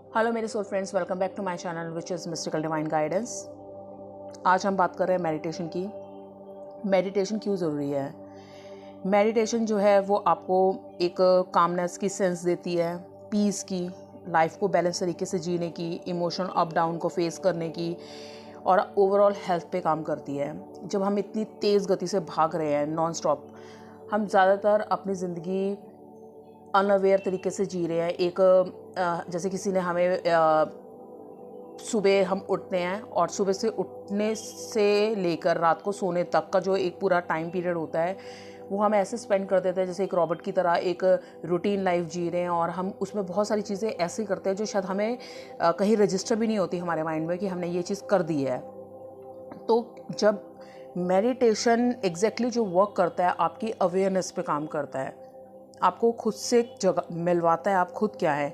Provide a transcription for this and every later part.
Hello मेरे soul friends, welcome back to my channel which is mystical divine guidance. आज हम बात कर रहे हैं मेडिटेशन की। मेडिटेशन क्यों ज़रूरी है। मेडिटेशन जो है वो आपको एक कामनेस की सेंस देती है, पीस की, लाइफ को बैलेंस तरीके से जीने की, इमोशन अप डाउन को फेस करने की और ओवरऑल हेल्थ पे काम करती है। जब हम इतनी तेज़ गति से भाग रहे हैं नॉन स्टॉप, हम ज़्यादातर अपनी ज़िंदगी अनअवेयर तरीके से जी रहे हैं। जैसे किसी ने हमें सुबह हम उठते हैं और सुबह से उठने से लेकर रात को सोने तक का जो एक पूरा टाइम पीरियड होता है वो हम ऐसे स्पेंड कर देते हैं जैसे एक रॉबोट की तरह एक रूटीन लाइफ जी रहे हैं, और हम उसमें बहुत सारी चीज़ें ऐसे करते हैं जो शायद हमें कहीं रजिस्टर भी नहीं होती हमारे माइंड में कि हमने ये चीज़ कर दी है। तो जब मेडिटेशन एग्जैक्टली जो वर्क करता है आपकी अवेयरनेस पे काम करता है, आपको खुद से जगह मिलवाता है आप खुद क्या है।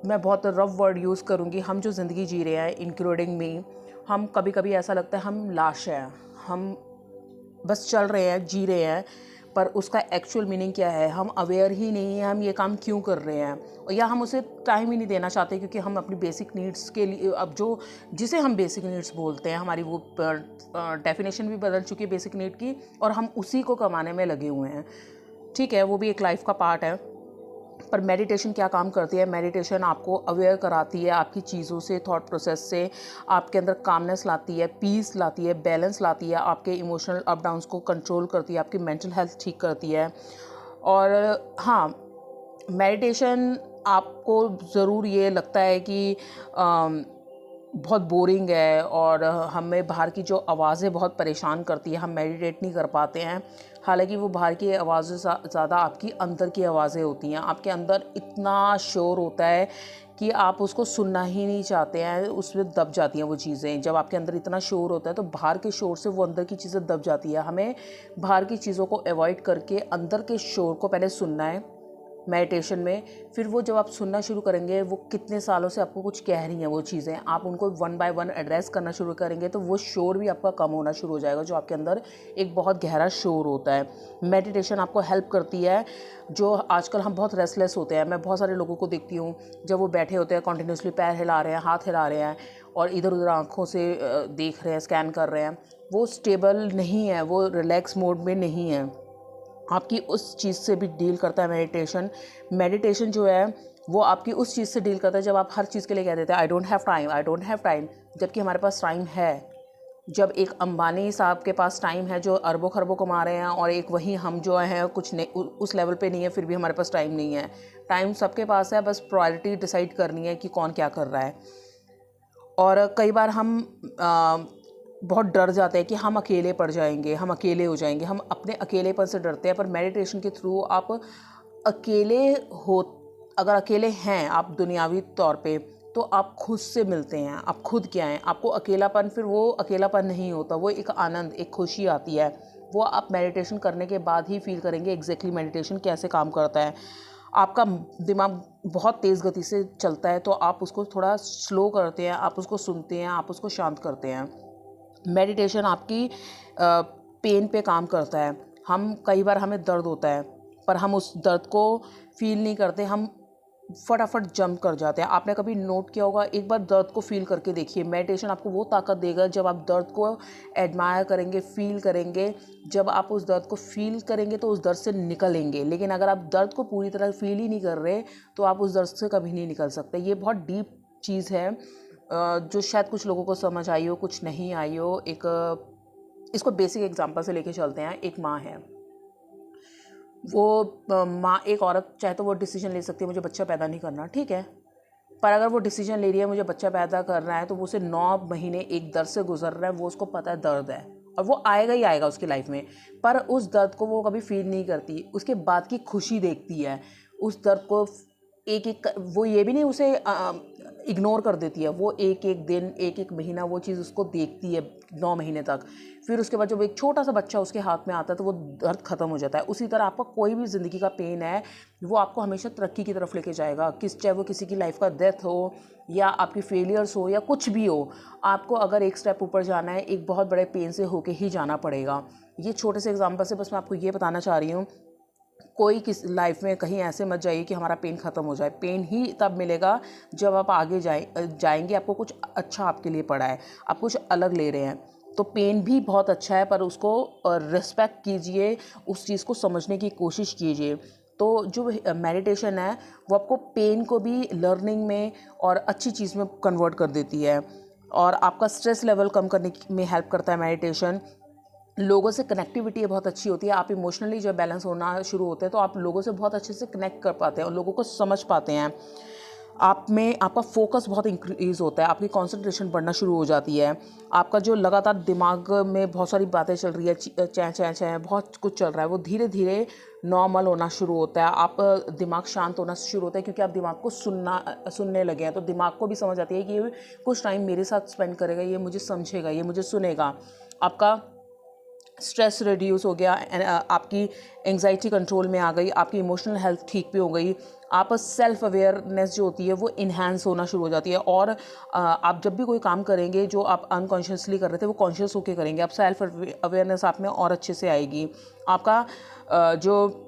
मैं बहुत रफ वर्ड यूज़ करूँगी। हम जो ज़िंदगी जी रहे हैं इंक्लूडिंग मी, हम कभी कभी ऐसा लगता है हम लाश हैं, हम बस चल रहे हैं, जी रहे हैं, पर उसका एक्चुअल मीनिंग क्या है हम अवेयर ही नहीं है। हम ये काम क्यों कर रहे हैं, या हम उसे टाइम ही नहीं देना चाहते क्योंकि हम अपनी बेसिक नीड्स के लिए, अब जो जिसे हम बेसिक नीड्स बोलते हैं, हमारी वो डेफिनेशन भी बदल चुकी है बेसिक नीड की, और हम उसी को कमाने में लगे हुए हैं। ठीक है, वो भी एक लाइफ का पार्ट है। पर मेडिटेशन क्या काम करती है। मेडिटेशन आपको अवेयर कराती है आपकी चीज़ों से, थॉट प्रोसेस से, आपके अंदर कामनेस लाती है, पीस लाती है, बैलेंस लाती है, आपके इमोशनल अप डाउन्स को कंट्रोल करती है, आपकी मेंटल हेल्थ ठीक करती है। और हाँ, मेडिटेशन आपको ज़रूर ये लगता है कि बहुत बोरिंग है और हमें बाहर की जो आवाज़ें बहुत परेशान करती है, हम मेडिटेट नहीं कर पाते हैं। हालांकि वो बाहर की आवाज़ें ज़्यादा आपकी अंदर की आवाज़ें होती हैं। आपके अंदर इतना शोर होता है कि आप उसको सुनना ही नहीं चाहते हैं, उसमें दब जाती हैं वो चीज़ें। जब आपके अंदर इतना शोर होता है तो बाहर के शोर से वो अंदर की चीज़ें दब जाती है। हमें बाहर की चीज़ों को अवॉइड करके अंदर के शोर को पहले सुनना है मेडिटेशन में। फिर वो जब आप सुनना शुरू करेंगे, वो कितने सालों से आपको कुछ कह रही हैं वो चीज़ें, आप उनको वन बाय वन एड्रेस करना शुरू करेंगे तो वो शोर भी आपका कम होना शुरू हो जाएगा, जो आपके अंदर एक बहुत गहरा शोर होता है। मेडिटेशन आपको हेल्प करती है। जो आजकल हम बहुत रेस्टलेस होते हैं, मैं बहुत सारे लोगों को देखती हूँ जब वो बैठे होते हैं कॉन्टीन्यूसली पैर हिला रहे हैं, हाथ हिला रहे हैं और इधर उधर आँखों से देख रहे हैं, स्कैन कर रहे हैं, वो स्टेबल नहीं है, वो रिलैक्स मोड में नहीं है। आपकी उस चीज़ से भी डील करता है मेडिटेशन। मेडिटेशन जो है वो आपकी उस चीज़ से डील करता है जब आप हर चीज़ के लिए कह देते हैं I don't have time, I don't have time, जबकि हमारे पास टाइम है। जब एक अंबानी साहब के पास टाइम है जो अरबों खरबों कमा रहे हैं, और एक वही हम जो हैं कुछ उस लेवल पे नहीं है, फिर भी हमारे पास टाइम नहीं है। टाइम सबके पास है, बस प्रायोरिटी डिसाइड करनी है कि कौन क्या कर रहा है। और कई बार हम बहुत डर जाते हैं कि हम अकेले पड़ जाएंगे, हम अकेले हो जाएंगे, हम अपने अकेलेपन से डरते हैं। पर मेडिटेशन के थ्रू आप अकेले हो, अगर अकेले हैं आप दुनियावी तौर पे, तो आप खुद से मिलते हैं, आप खुद क्या हैं। आपको अकेलापन, फिर वो अकेलापन नहीं होता, वो एक आनंद, एक खुशी आती है। वो आप मेडिटेशन करने के बाद ही फील करेंगे एग्जैक्टली मेडिटेशन कैसे काम करता है। आपका दिमाग बहुत तेज़ गति से चलता है तो आप उसको थोड़ा स्लो करते हैं, आप उसको सुनते हैं, आप उसको शांत करते हैं। मेडिटेशन आपकी पेन पे काम करता है। हम कई बार हमें दर्द होता है पर हम उस दर्द को फील नहीं करते, हम फटाफट जंप कर जाते हैं। आपने कभी नोट किया होगा, एक बार दर्द को फील करके देखिए। मेडिटेशन आपको वो ताकत देगा जब आप दर्द को एडमायर करेंगे, फील करेंगे। जब आप उस दर्द को फील करेंगे तो उस दर्द से निकलेंगे। लेकिन अगर आप दर्द को पूरी तरह फील ही नहीं कर रहे तो आप उस दर्द से कभी नहीं निकल सकते। ये बहुत डीप चीज़ है जो शायद कुछ लोगों को समझ आई हो, कुछ नहीं आई हो। इसको बेसिक एग्जांपल से लेके चलते हैं। एक माँ है, वो माँ, एक औरत चाहे तो वो डिसीजन ले सकती है मुझे बच्चा पैदा नहीं करना, ठीक है। पर अगर वो डिसीजन ले रही है मुझे बच्चा पैदा करना है, तो वो उसे 9 महीने एक दर्द से गुजर रहा है, वो उसको पता है दर्द है और वो आएगा ही आएगा उसकी लाइफ में। पर उस दर्द को वो कभी फील नहीं करती, उसके बाद की खुशी देखती है। उस दर्द को एक एक वो ये भी नहीं उसे इग्नोर कर देती है, वो एक एक दिन, एक एक महीना वो चीज़ उसको देखती है 9 महीने तक। फिर उसके बाद जब एक छोटा सा बच्चा उसके हाथ में आता है तो वो दर्द ख़त्म हो जाता है। उसी तरह आपका कोई भी ज़िंदगी का पेन है वो आपको हमेशा तरक्की की तरफ लेके जाएगा। चाहे वो किसी की लाइफ का डेथ हो या आपकी फेलियर्स हो या कुछ भी हो, आपको अगर एक स्टेप ऊपर जाना है एक बहुत बड़े पेन से होके ही जाना पड़ेगा। ये छोटे से एग्जाम्पल से बस मैं आपको ये बताना चाह रही हूँ कोई किस लाइफ में कहीं ऐसे मत जाइए कि हमारा पेन ख़त्म हो जाए। पेन ही तब मिलेगा जब आप आगे जाएंगे, आपको कुछ अच्छा आपके लिए पड़ा है, आप कुछ अलग ले रहे हैं। तो पेन भी बहुत अच्छा है, पर उसको रिस्पेक्ट कीजिए, उस चीज़ को समझने की कोशिश कीजिए। तो जो मेडिटेशन है वो आपको पेन को भी लर्निंग में और अच्छी चीज़ में कन्वर्ट कर देती है, और आपका स्ट्रेस लेवल कम करने में हेल्प करता है मेडिटेशन। लोगों से कनेक्टिविटी बहुत अच्छी होती है। आप इमोशनली जब बैलेंस होना शुरू होते हैं तो आप लोगों से बहुत अच्छे से कनेक्ट कर पाते हैं और लोगों को समझ पाते हैं। आप में आपका फोकस बहुत इंक्रीज़ होता है, आपकी कंसंट्रेशन बढ़ना शुरू हो जाती है। आपका जो लगातार दिमाग में बहुत सारी बातें चल रही है, चैं चैं चैं बहुत कुछ चल रहा है, वो धीरे धीरे नॉर्मल होना शुरू होता है। आप दिमाग शांत होना शुरू होता है, क्योंकि आप दिमाग को सुनने लगे हैं। तो दिमाग को भी समझ आती है कि ये कुछ टाइम मेरे साथ स्पेंड करेगा, ये मुझे समझेगा, ये मुझे सुनेगा। आपका स्ट्रेस रिड्यूस हो गया, आपकी एंग्जाइटी कंट्रोल में आ गई, आपकी इमोशनल हेल्थ ठीक भी हो गई। आप सेल्फ अवेयरनेस जो होती है वो इन्हांस होना शुरू हो जाती है, और आप जब भी कोई काम करेंगे जो आप अनकॉन्शियसली कर रहे थे वो कॉन्शियस होकर करेंगे। आप सेल्फ अवेयरनेस आप में और अच्छे से आएगी। आपका जो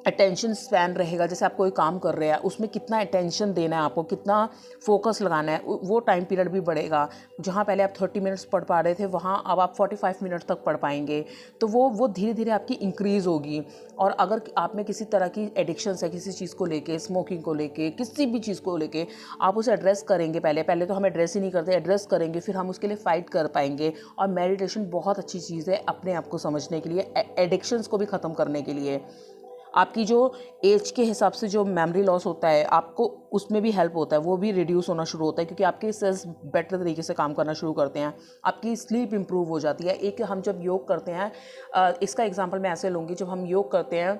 अटेंशन स्पैन रहेगा, जैसे आप कोई काम कर रहे हैं उसमें कितना अटेंशन देना है आपको, कितना फोकस लगाना है, वो टाइम पीरियड भी बढ़ेगा। जहाँ पहले आप 30 मिनट्स पढ़ पा रहे थे वहाँ अब आप 45 मिनट तक पढ़ पाएंगे। तो वो धीरे धीरे आपकी इंक्रीज़ होगी। और अगर आप में किसी तरह की एडिक्शंस है, किसी चीज़ को लेके, स्मोकिंग को लेके, किसी भी चीज़ को लेके, आप उसे एड्रेस करेंगे। पहले तो हम एड्रेस ही नहीं करते, एड्रेस करेंगे फिर हम उसके लिए फ़ाइट कर पाएंगे। और मेडिटेशन बहुत अच्छी चीज़ है अपने आप को समझने के लिए, एडिक्शंस को भी ख़त्म करने के लिए। आपकी जो एज के हिसाब से जो मेमोरी लॉस होता है आपको उसमें भी हेल्प होता है, वो भी रिड्यूस होना शुरू होता है, क्योंकि आपके सेल्स बेटर तरीके से काम करना शुरू करते हैं। आपकी स्लीप इंप्रूव हो जाती है। एक हम जब योग करते हैं, इसका एग्जांपल मैं ऐसे लूँगी, जब हम योग करते हैं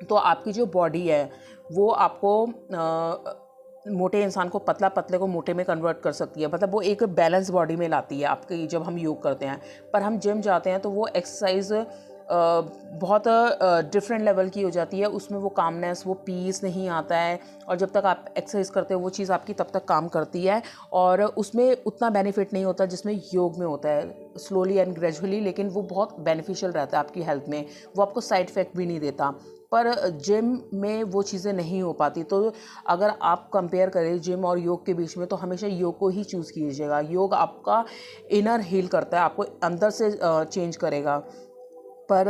तो आपकी जो बॉडी है वो आपको मोटे इंसान को पतले को मोटे में कन्वर्ट कर सकती है। मतलब वो एक बैलेंस बॉडी में लाती है आपकी जब हम योग करते हैं। पर हम जिम जाते हैं तो वो एक्सरसाइज बहुत डिफरेंट लेवल की हो जाती है, उसमें वो कामनेस, वो पीस नहीं आता है। और जब तक आप एक्सरसाइज करते हो वो चीज़ आपकी तब तक काम करती है, और उसमें उतना बेनिफिट नहीं होता जिसमें योग में होता है, स्लोली एंड ग्रेजुअली, लेकिन वो बहुत बेनिफिशियल रहता है आपकी हेल्थ में। वो आपको साइड इफ़ेक्ट भी नहीं देता। पर जिम में वो चीज़ें नहीं हो पाती। तो अगर आप कंपेयर करें जिम और योग के बीच में, तो हमेशा योग को ही चूज़ कीजिएगा। योग आपका इनर हील करता है, आपको अंदर से चेंज करेगा। पर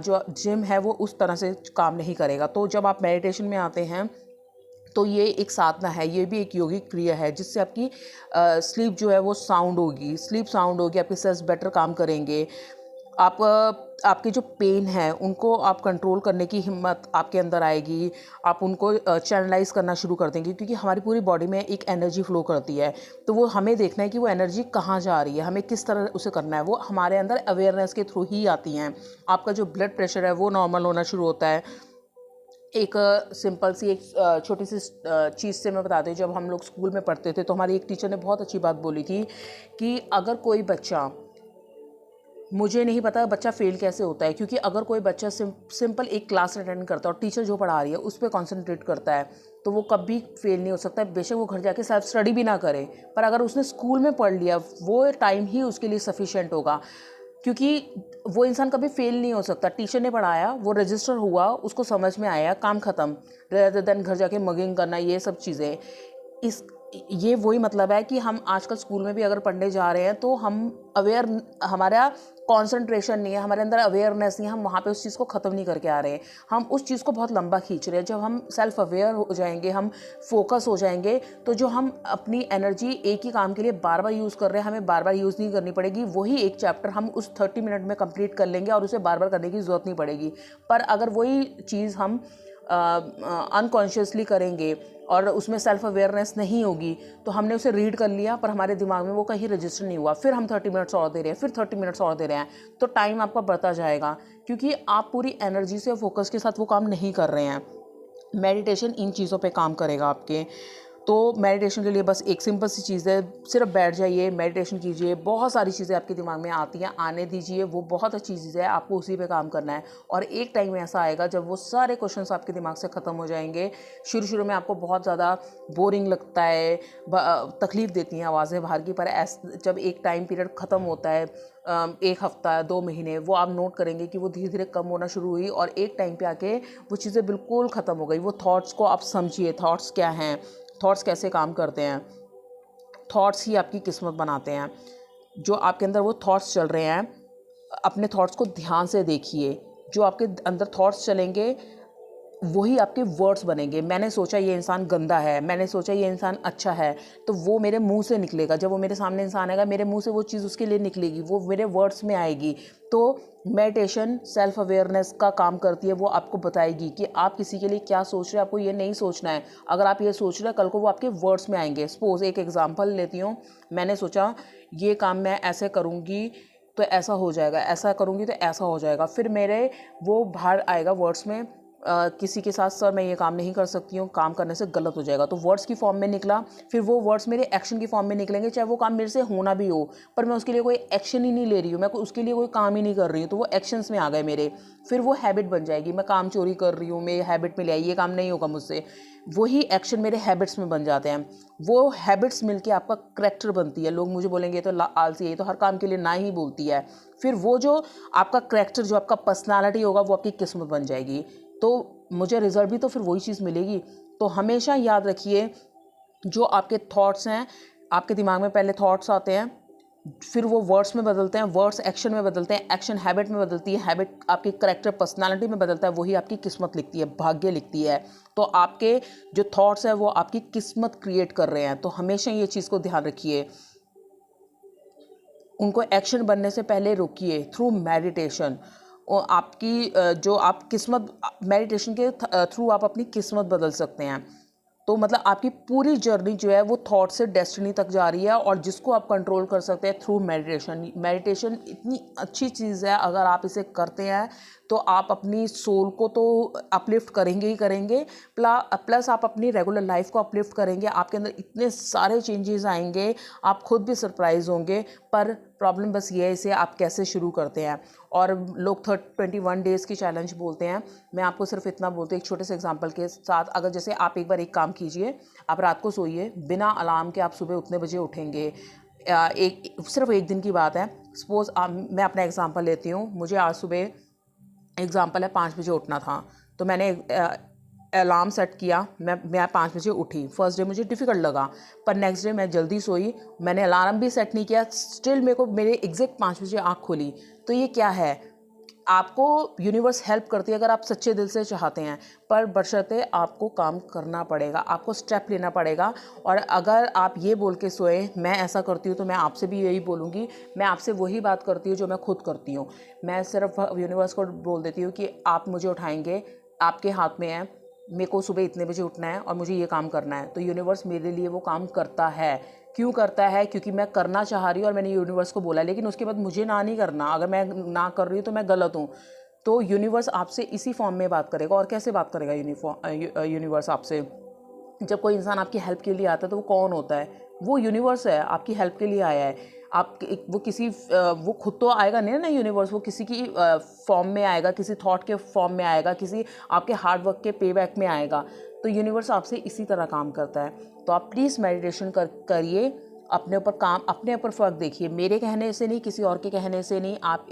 जो जिम है वो उस तरह से काम नहीं करेगा। तो जब आप मेडिटेशन में आते हैं तो ये एक साधना है, ये भी एक योगिक क्रिया है, जिससे आपकी स्लीप जो है वो साउंड होगी, आपके सेल्स बेटर काम करेंगे। आपके जो पेन है उनको आप कंट्रोल करने की हिम्मत आपके अंदर आएगी। आप उनको चैनलाइज करना शुरू कर देंगे, क्योंकि हमारी पूरी बॉडी में एक एनर्जी फ्लो करती है। तो वो हमें देखना है कि वो एनर्जी कहाँ जा रही है, हमें किस तरह उसे करना है। वो हमारे अंदर अवेयरनेस के थ्रू ही आती हैं। आपका जो ब्लड प्रेशर है वो नॉर्मल होना शुरू होता है। एक सिंपल सी एक छोटी सी चीज़ से मैं बताती हूँ। जब हम लोग स्कूल में पढ़ते थे तो हमारी एक टीचर ने बहुत अच्छी बात बोली थी कि अगर कोई बच्चा, मुझे नहीं पता बच्चा फेल कैसे होता है, क्योंकि अगर कोई बच्चा सिंपल एक क्लास अटेंड करता है और टीचर जो पढ़ा रही है उस पर कॉन्सेंट्रेट करता है तो वो कभी फेल नहीं हो सकता। बेशक वो घर जाके सेल्फ स्टडी भी ना करे, पर अगर उसने स्कूल में पढ़ लिया वो टाइम ही उसके लिए सफिशिएंट होगा, क्योंकि वो इंसान कभी फेल नहीं हो सकता। टीचर ने पढ़ाया, वो रजिस्टर हुआ, उसको समझ में आया, काम ख़त्म, रेदर देन घर जाके मगिंग करना, ये सब चीज़ें। ये वही मतलब है कि हम आजकल स्कूल में भी अगर पढ़ने जा रहे हैं तो हम अवेयर, हमारा कंसंट्रेशन नहीं है, हमारे अंदर अवेयरनेस नहीं है, हम वहाँ पे उस चीज़ को ख़त्म नहीं करके आ रहे हैं, हम उस चीज़ को बहुत लंबा खींच रहे हैं। जब हम सेल्फ अवेयर हो जाएंगे, हम फोकस हो जाएंगे, तो जो हम अपनी एनर्जी एक ही काम के लिए बार बार यूज़ कर रहे हैं, हमें बार बार यूज़ नहीं करनी पड़ेगी। वही एक चैप्टर हम उस 30 मिनट में कंप्लीट कर लेंगे और उसे बार बार करने की ज़रूरत नहीं पड़ेगी। पर अगर वही चीज़ हम अनकॉन्शियसली करेंगे और उसमें सेल्फ अवेयरनेस नहीं होगी, तो हमने उसे रीड कर लिया पर हमारे दिमाग में वो कहीं रजिस्टर नहीं हुआ, फिर हम 30 मिनट्स और दे रहे हैं, फिर 30 मिनट्स और दे रहे हैं, तो टाइम आपका बढ़ता जाएगा, क्योंकि आप पूरी एनर्जी से, फोकस के साथ वो काम नहीं कर रहे हैं। मेडिटेशन इन चीज़ों पे काम करेगा आपके। तो मेडिटेशन के लिए बस एक सिंपल सी चीज़ है, सिर्फ बैठ जाइए, मेडिटेशन कीजिए, बहुत सारी चीज़ें आपके दिमाग में आती हैं, आने दीजिए, वो बहुत अच्छी चीज़ है, आपको उसी पे काम करना है। और एक टाइम ऐसा आएगा जब वो सारे क्वेश्चंस आपके दिमाग से ख़त्म हो जाएंगे। शुरू शुरू में आपको बहुत ज़्यादा बोरिंग लगता है, तकलीफ़ देती हैं आवाज़ें बाहर की, पर जब एक टाइम पीरियड ख़त्म होता है, 1 हफ़्ता 2 महीने, वो आप नोट करेंगे कि वो धीरे धीरे कम होना शुरू हुई और एक टाइम पे आके वो चीज़ें बिल्कुल ख़त्म हो गई। वो थॉट्स को आप समझिए, थॉट्स क्या हैं, थॉट्स कैसे काम करते हैं। थॉट्स ही आपकी किस्मत बनाते हैं। जो आपके अंदर वो थॉट्स चल रहे हैं, अपने थॉट्स को ध्यान से देखिए। जो आपके अंदर थॉट्स चलेंगे वही आपके वर्ड्स बनेंगे। मैंने सोचा ये इंसान गंदा है, मैंने सोचा ये इंसान अच्छा है, तो वो मेरे मुंह से निकलेगा। जब वो मेरे सामने इंसान आएगा, मेरे मुंह से वो चीज़ उसके लिए निकलेगी, वो मेरे वर्ड्स में आएगी। तो मेडिटेशन सेल्फ अवेयरनेस का काम करती है। वो आपको बताएगी कि आप किसी के लिए क्या सोच रहे हैं, आपको ये नहीं सोचना है। अगर आप ये सोच रहे हैं, कल को वो आपके वर्ड्स में आएंगे। सपोज एक एग्जाम्पल लेती हूँ, मैंने सोचा ये काम मैं ऐसे करूँगी तो ऐसा हो जाएगा, ऐसा करूँगी तो ऐसा हो जाएगा, फिर मेरे वो बाहर आएगा वर्ड्स में, किसी के साथ सर मैं ये काम नहीं कर सकती हूँ, काम करने से गलत हो जाएगा, तो वर्ड्स की फॉर्म में निकला। फिर वो वर्ड्स मेरे एक्शन की फॉर्म में निकलेंगे, चाहे वो काम मेरे से होना भी हो, पर मैं उसके लिए कोई एक्शन ही नहीं ले रही हूँ, मैं उसके लिए कोई काम ही नहीं कर रही हूँ, तो वो एक्शंस में आ गए मेरे। फिर वो हैबिट बन जाएगी, मैं काम चोरी कर रही हूँ, मेरी हैबिट में ले आई, ये काम नहीं होगा मुझसे, वही एक्शन मेरे हैबिट्स में बन जाते हैं। वो हैबिट्स मिलके आपका करैक्टर बनती है। लोग मुझे बोलेंगे तो आलसी है, तो हर काम के लिए ना ही बोलती है। फिर वो जो आपका करैक्टर, जो आपका पर्सनालिटी होगा, वो आपकी किस्मत बन जाएगी। तो मुझे रिजल्ट भी तो फिर वही चीज़ मिलेगी। तो हमेशा याद रखिए, जो आपके थॉट्स हैं, आपके दिमाग में पहले थॉट्स आते हैं, फिर वो वर्ड्स में बदलते हैं, वर्ड्स एक्शन में बदलते हैं, एक्शन हैबिट में बदलती है, हैबिट आपकी करैक्टर पर्सनालिटी में बदलता है, वही आपकी किस्मत लिखती है, भाग्य लिखती है। तो आपके जो थॉट्स हैं वो आपकी किस्मत क्रिएट कर रहे हैं। तो हमेशा ये चीज़ को ध्यान रखिए, उनको एक्शन बनने से पहले रोकिए थ्रू मेडिटेशन। और आपकी जो आप किस्मत, मेडिटेशन के थ्रू आप अपनी किस्मत बदल सकते हैं। तो मतलब आपकी पूरी जर्नी जो है वो थॉट से डेस्टिनी तक जा रही है, और जिसको आप कंट्रोल कर सकते हैं थ्रू मेडिटेशन। मेडिटेशन इतनी अच्छी चीज़ है, अगर आप इसे करते हैं तो आप अपनी सोल को तो अपलिफ्ट करेंगे ही करेंगे, प्लस आप अपनी रेगुलर लाइफ को अपलिफ्ट करेंगे। आपके अंदर इतने सारे चेंजेस आएंगे, आप खुद भी सरप्राइज होंगे। पर प्रॉब्लम बस ये है, इसे आप कैसे शुरू करते हैं। और लोग 21 डेज़ की चैलेंज बोलते हैं, मैं आपको सिर्फ इतना बोलती हूँ एक छोटे से एग्जांपल के साथ। अगर जैसे आप एक बार एक काम कीजिए, आप रात को सोइए बिना अलार्म के, आप सुबह उतने बजे उठेंगे। सिर्फ एक दिन की बात है। सपोज़ मैं अपना एग्जांपल लेती हूँ, मुझे आज सुबह एग्जांपल है 5 बजे उठना था, तो मैंने अलार्म सेट किया, मैं 5 बजे उठी। फर्स्ट डे मुझे डिफ़िकल्ट लगा, पर नेक्स्ट डे मैं जल्दी सोई, मैंने अलार्म भी सेट नहीं किया, स्टिल मेरे एग्जैक्ट 5 बजे आँख खुली। तो ये क्या है, आपको यूनिवर्स हेल्प करती है अगर आप सच्चे दिल से चाहते हैं, पर बशर्ते आपको काम करना पड़ेगा, आपको स्टेप लेना पड़ेगा। और अगर आप ये बोल के सोए मैं ऐसा करती हूँ, तो मैं आपसे भी यही बोलूँगी, मैं आपसे वही बात करती हूँ जो मैं खुद करती हूँ। मैं सिर्फ यूनिवर्स को बोल देती हूँ कि आप मुझे उठाएंगे, आपके हाथ में है, मेरे को सुबह इतने बजे उठना है और मुझे ये काम करना है। तो यूनिवर्स मेरे लिए वो काम करता है। क्यों करता है? क्योंकि मैं करना चाह रही हूँ और मैंने यूनिवर्स को बोला, लेकिन उसके बाद मुझे ना नहीं करना। अगर मैं ना कर रही हूँ तो मैं गलत हूँ। तो यूनिवर्स आपसे इसी फॉर्म में बात करेगा। और कैसे बात करेगा यूनिवर्स आपसे? जब कोई इंसान आपकी हेल्प के लिए आता है तो वो कौन होता है? वो यूनिवर्स है, आपकी हेल्प के लिए आया है। आप वो खुद तो आएगा नहीं ना यूनिवर्स, वो किसी की फॉर्म में आएगा, किसी थॉट के फॉर्म में आएगा, किसी आपके हार्ड वर्क के पे बैक में आएगा। तो यूनिवर्स आपसे इसी तरह काम करता है। तो आप प्लीज़ मेडिटेशन करिए, अपने ऊपर फ़र्क देखिए, मेरे कहने से नहीं, किसी और के कहने से नहीं, आप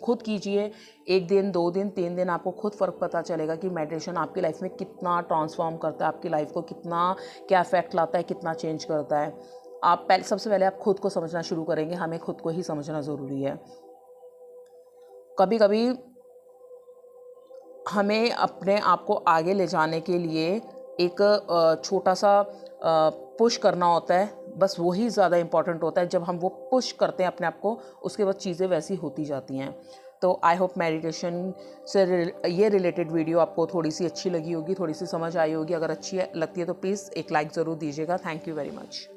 खुद कीजिए। 1 दिन, 2 दिन, 3 दिन, आपको खुद फ़र्क पता चलेगा कि मेडिटेशन आपकी लाइफ में कितना ट्रांसफॉर्म करता है, आपकी लाइफ को क्या इफेक्ट लाता है, कितना चेंज करता है। सबसे पहले आप खुद को समझना शुरू करेंगे। हमें खुद को ही समझना ज़रूरी है। कभी कभी हमें अपने आप को आगे ले जाने के लिए एक छोटा सा पुश करना होता है, बस वही ज़्यादा इम्पॉर्टेंट होता है। जब हम वो पुश करते हैं अपने आप को, उसके बाद चीज़ें वैसी होती जाती हैं। तो आई होप मेडिटेशन से ये रिलेटेड वीडियो आपको थोड़ी सी अच्छी लगी होगी, थोड़ी सी समझ आई होगी। अगर अच्छी लगती है तो प्लीज़ एक लाइक ज़रूर दीजिएगा। Thank you very much.